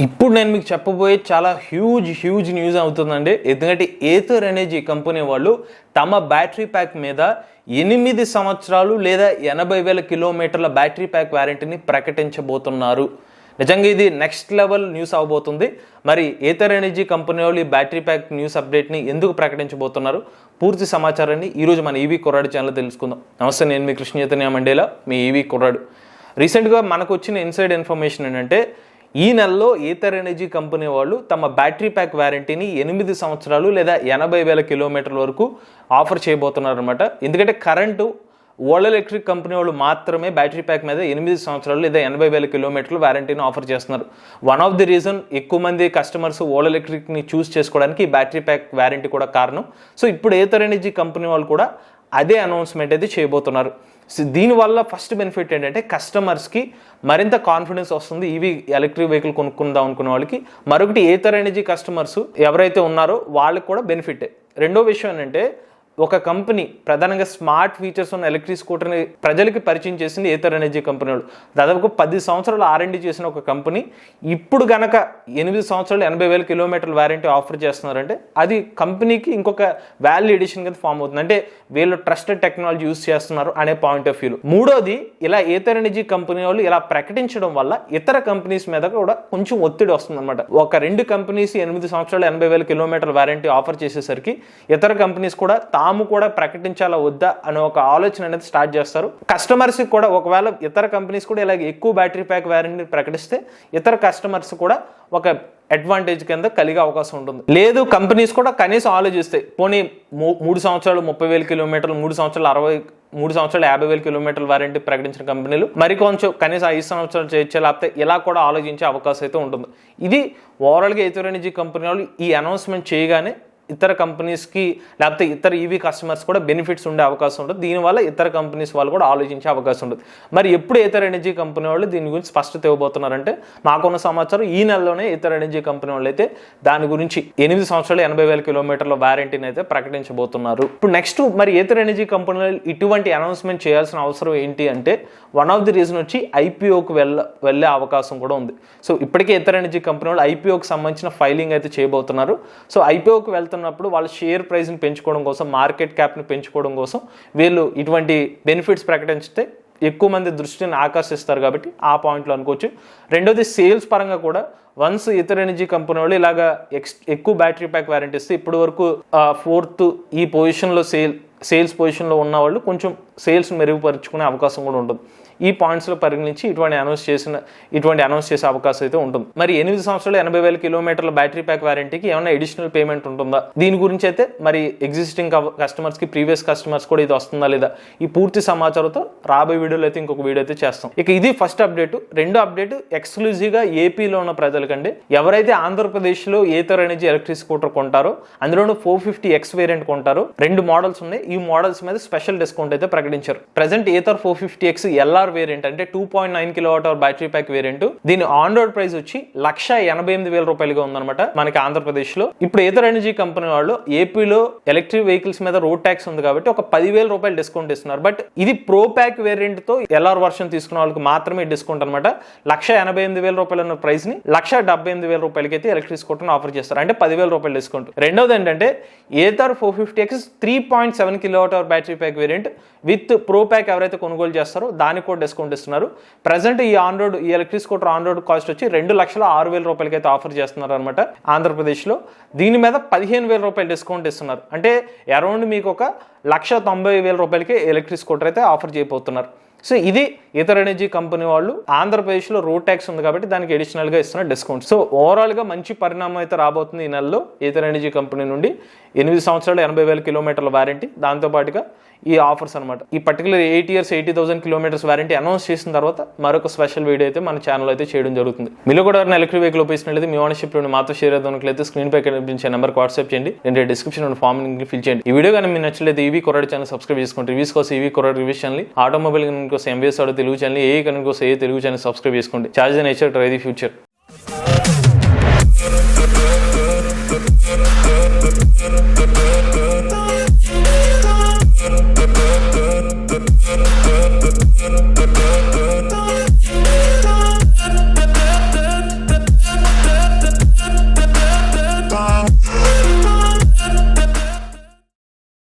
ఇప్పుడు నేను మీకు చెప్పబోయే చాలా హ్యూజ్ న్యూస్ అవుతుందండి. ఎందుకంటే ఏథర్ ఎనర్జీ కంపెనీ వాళ్ళు తమ బ్యాటరీ ప్యాక్ మీద 8 సంవత్సరాలు లేదా 80,000 కిలోమీటర్ల బ్యాటరీ ప్యాక్ వారంటీని ప్రకటించబోతున్నారు. నిజంగా ఇది నెక్స్ట్ లెవెల్ న్యూస్ అవబోతుంది. మరి ఏథర్ ఎనర్జీ కంపెనీ వాళ్ళు ఈ బ్యాటరీ ప్యాక్ న్యూస్ అప్డేట్ని ఎందుకు ప్రకటించబోతున్నారు, పూర్తి సమాచారాన్ని ఈరోజు మన ఈవీ కుర్రాడు ఛానల్లో తెలుసుకుందాం. నమస్తే, నేను మీ కృష్ణ చైతన్య మండేలా, మీ ఈవీ కుర్రాడు. రీసెంట్గా మనకు వచ్చిన ఇన్సైడ్ ఇన్ఫర్మేషన్ ఏంటంటే, ఈ నెలలో ఏథర్ ఎనర్జీ కంపెనీ వాళ్ళు తమ బ్యాటరీ ప్యాక్ వారంటీని 8 సంవత్సరాలు లేదా 80,000 కిలోమీటర్ల వరకు ఆఫర్ చేయబోతున్నారు అనమాట. ఎందుకంటే కరెంటు వరల్డ్ ఎలక్ట్రిక్ కంపెనీ వాళ్ళు మాత్రమే బ్యాటరీ ప్యాక్ మీద 8 సంవత్సరాలు లేదా 80,000 కిలోమీటర్లు వారంటీని ఆఫర్ చేస్తున్నారు. వన్ ఆఫ్ ది రీజన్ ఎక్కువ మంది కస్టమర్స్ వరల్డ్ ఎలక్ట్రిక్ని చూస్ చేసుకోవడానికి ఈ బ్యాటరీ ప్యాక్ వారంటీ కూడా కారణం. సో ఇప్పుడు ఏథర్ ఎనర్జీ కంపెనీ వాళ్ళు కూడా అదే అనౌన్స్మెంట్ అయితే చేయబోతున్నారు. సో దీనివల్ల ఫస్ట్ బెనిఫిట్ ఏంటంటే కస్టమర్స్కి మరింత కాన్ఫిడెన్స్ వస్తుంది ఈవీ ఎలక్ట్రిక్ వెహికల్ కొనుక్కుందాం అనుకునే వాళ్ళకి. మరొకటి ఏథర్ ఎనర్జీ కస్టమర్స్ ఎవరైతే ఉన్నారో వాళ్ళకి కూడా బెనిఫిట్. రెండో విషయం ఏంటంటే, ఒక కంపెనీ ప్రధానంగా స్మార్ట్ ఫీచర్స్ ఉన్న ఎలక్ట్రిక్ స్కూటర్ని ప్రజలకి పరిచయం చేసింది ఏథర్ ఎనర్జీ కంపెనీ వాళ్ళు. దాదాపు 10 సంవత్సరాలు R&D చేసిన ఒక కంపెనీ ఇప్పుడు గనక 8 సంవత్సరాలు 80,000 కిలోమీటర్ల వారంటీ ఆఫర్ చేస్తున్నారంటే అది కంపెనీకి ఇంకొక వాల్యూ ఎడిషన్ కింద ఫామ్ అవుతుంది. అంటే వీళ్ళు ట్రస్టెడ్ టెక్నాలజీ యూస్ చేస్తున్నారు అనే పాయింట్ ఆఫ్ వ్యూలో. మూడోది, ఇలా ఏథర్ ఎనర్జీ కంపెనీ వాళ్ళు ఇలా ప్రకటించడం వల్ల ఇతర కంపెనీస్ మీద కూడా కొంచెం ఒత్తిడి వస్తుంది అనమాట. ఒక 2 కంపెనీస్ 8 సంవత్సరాలు 80,000 కిలోమీటర్ల వారంటీ ఆఫర్ చేసేసరికి ఇతర కంపెనీస్ కూడా తాము కూడా ప్రకటించాలా వద్దా అనే ఒక ఆలోచన అనేది స్టార్ట్ చేస్తారు. కస్టమర్స్ కూడా ఒకవేళ ఇతర కంపెనీస్ కూడా ఇలాగ ఎక్కువ బ్యాటరీ ప్యాక్ వారంటీ ప్రకటిస్తే ఇతర కస్టమర్స్ కూడా ఒక అడ్వాంటేజ్ కింద కలిగే అవకాశం ఉంటుంది. లేదు, కంపెనీస్ కూడా కనీసం ఆలోచిస్తాయి, పోనీ 3 సంవత్సరాలు 30,000 కిలోమీటర్లు, 3 సంవత్సరాలు 50,000 కిలోమీటర్ల వారంటీ ప్రకటించిన కంపెనీలు మరి కొంచెం కనీసం 5 సంవత్సరాలు చేయొచ్చు, లేకపోతే ఇలా కూడా ఆలోచించే అవకాశం అయితే ఉంటుంది. ఇది ఓవరాల్గా ఏథర్ ఎనర్జీ కంపెనీ వాళ్ళు ఈ అనౌన్స్మెంట్ చేయగానే ఇతర కంపెనీస్కి లేకపోతే ఇతర ఈవీ కస్టమర్స్ కూడా బెనిఫిట్స్ ఉండే అవకాశం ఉంటుంది. దీనివల్ల ఇతర కంపెనీస్ వాళ్ళు కూడా ఆలోచించే అవకాశం ఉంటుంది. మరి ఎప్పుడు ఏథర్ ఎనర్జీ కంపెనీ వాళ్ళు దీని గురించి స్పష్టత ఇవ్వబోతున్నారంటే, మాకున్న సమాచారం ఈ నెలలోనే ఇతర ఎనర్జీ కంపెనీ వాళ్ళు అయితే దాని గురించి 8 సంవత్సరాలు 80,000 కిలోమీటర్ల వారంటీని అయితే ప్రకటించబోతున్నారు. ఇప్పుడు నెక్స్ట్ మరి ఏథర్ ఎనర్జీ కంపెనీ ఇటువంటి అనౌన్స్మెంట్ చేయాల్సిన అవసరం ఏంటి అంటే, వన్ ఆఫ్ ది రీజన్ వచ్చి ఐపీఓకి వెళ్ళే అవకాశం కూడా ఉంది. సో ఇప్పటికే ఏథర్ ఎనర్జీ కంపెనీ వాళ్ళు ఐపీఓకి సంబంధించిన ఫైలింగ్ అయితే చేయబోతున్నారు. సో ఐపీఓకి వెళ్తున్నప్పుడు వాళ్ళ షేర్ ప్రైస్ని పెంచుకోవడం కోసం, మార్కెట్ క్యాప్ని పెంచుకోవడం కోసం వీళ్ళు ఇటువంటి బెనిఫిట్స్ ప్రకటించితే ఎక్కువ మంది దృష్టిని ఆకర్షిస్తారు కాబట్టి ఆ పాయింట్లో అనుకోవచ్చు. రెండోది, సేల్స్ పరంగా కూడా వన్స్ ఏథర్ ఎనర్జీ కంపెనీ వాళ్ళు ఇలాగా ఎక్కువ బ్యాటరీ ప్యాక్ వారంటీ ఇస్తే ఇప్పటి వరకు 4th ఈ పొజిషన్లో సేల్స్ పొజిషన్లో ఉన్న వాళ్ళు కొంచెం సేల్స్ మెరుగుపరుచుకునే అవకాశం కూడా ఉంటుంది. ఈ పాయింట్స్లో పరిగణించి ఇటువంటి అనౌన్స్ చేసే అవకాశం అయితే ఉంటుంది. మరి 8 సంవత్సరాలు 80,000 కిలోమీటర్ల బ్యాటరీ ప్యాక్ వారంటీకి ఏమైనా అడిషనల్ పేమెంట్ ఉంటుందా, దీని గురించి అయితే మరి ఎగ్జిస్టింగ్ కస్టమర్స్కి, ప్రీవియస్ కస్టమర్స్ కూడా ఇది వస్తుందా లేదా, ఈ పూర్తి సమాచారంతో రాబోయే వీడియోలో అయితే ఇంకొక వీడియో అయితే చేస్తాం. ఇక ఇది ఫస్ట్ అప్డేట్. రెండో అప్డేట్, ఎక్స్క్లూజివ్గా ఏపీలో ఉన్న ప్రజలకండి. ఎవరైతే ఆంధ్రప్రదేశ్లో ఏథర్ ఎనర్జీ ఎలక్ట్రిక్ స్కూటర్ కొంటారో, అందులోనూ 450X వేరియంట్ కొంటారో, 2 మోడల్స్ ఉన్నాయి. ఈ మోడల్స్ మీద స్పెషల్ డిస్కౌంట్ అయితే ప్రకటించారు. Present Ather 450X LR variant అంటే 2.9 kWh బ్యాటరీ ప్యాక్ వేరియంట్, దీని ఆన్ రోడ్ ప్రైస్ వచ్చి 188,000 రూపాయలుగా ఉందన్నమాట మనకి ఆంధ్రప్రదేశ్ లో. ఇప్పుడు ఏథర్ ఎనర్జీ కంపెనీ వాళ్ళు ఏపీలో ఎలక్ట్రిక్ వెహికల్స్ మీద రోడ్ ట్యాక్స్ ఉంది కాబట్టి ఒక 10,000 రూపాయలు డిస్కౌంట్ ఇస్తున్నారు. బట్ ఇది ప్రో ప్యాక్ వేరియంట్ తో LR వర్షన్ తీసుకున్న వాళ్ళకి మాత్రమే డిస్కౌంట్ అనమాట. 188,000 రూపాయలు ఉన్న ప్రైస్ ని 178,000 రూపాయలకి అయితే ఎలక్ట్రిక్ స్కూటర్ ఆఫర్ చేస్తారు, అంటే 10,000 రూపాయలు డిస్కౌంట్. రెండోది ఏంటంటే, Ather 450X 3.7 kWh battery pack variant with pro pack ఎవరైతే కొనుగోలు చేస్తారో దానికి కూడా డిస్కౌంట్ ఇస్తున్నారు. ప్రజెంట్ ఈ electric scooter on road cost వచ్చి 2,06,000 రూపాయలకి అయితే ఆఫర్ చేస్తున్నారు అనమాట ఆంధ్రప్రదేశ్లో. దీని మీద 15,000 రూపాయలు డిస్కౌంట్ ఇస్తున్నారు, అంటే అరౌండ్ మీకు ఒక 190,000 రూపాయలకి ఎలక్ట్రిక్ స్కూటర్ అయితే ఆఫర్ చేయబోతున్నారు. సో ఇది ఏథర్ ఎనర్జీ కంపెనీ వాళ్ళు ఆంధ్రప్రదేశ్లో రోడ్ ట్యాక్స్ ఉంది కాబట్టి దానికి అడిషనల్గా ఇస్తున్న డిస్కౌంట్. సో ఓవరాల్గా మంచి పరిణామం అయితే రాబోతుంది ఈ నెలలో ఏథర్ ఎనర్జీ కంపెనీ నుండి. 8 సంవత్సరాలు 80,000 కిలోమీటర్ల వారంటీ, దాంతోపాటుగా ఈ ఆఫర్స్ అనమాట. ఈ particular 8 years 80,000 kilometres warranty announce చేసిన తర్వాత మరొక స్పెషల్ వీడియో అయితే మన ఛానల్ అయితే చేయడం జరుగుతుంది. మీలో కూడా ఎలక్ట్రిక్ వెహికల్ ఉపయోగించినట్లయితే మీ ఓనర్షిప్ మాతో షేర్ అవుతున్నట్లయితే స్క్రీన్ పై కనిపించే నెంబర్కి వాట్సాప్ చేయండి, నేను డిస్క్రిప్షన్ ఫామ్ ఫిల్ చేయండి. ఈ వీడియో కానీ మీకు నచ్చలేదు ఈవీ కుర్రాడు ఛానల్ సబ్స్క్రైబ్ చేసుకోండి. రివ్యూస్ కోసం ఈవీ కుర్రాడు రివ్యూస్ ఛానల్, ఆటోమొబైల్ కోసం ఎంబీఎస్ తెలుగు ఛానల్, ఏ కనుక కోసం తెలుగు ఛానల్ సబ్స్క్రైబ్ చేసుకోండి. Charge the nature, try the future.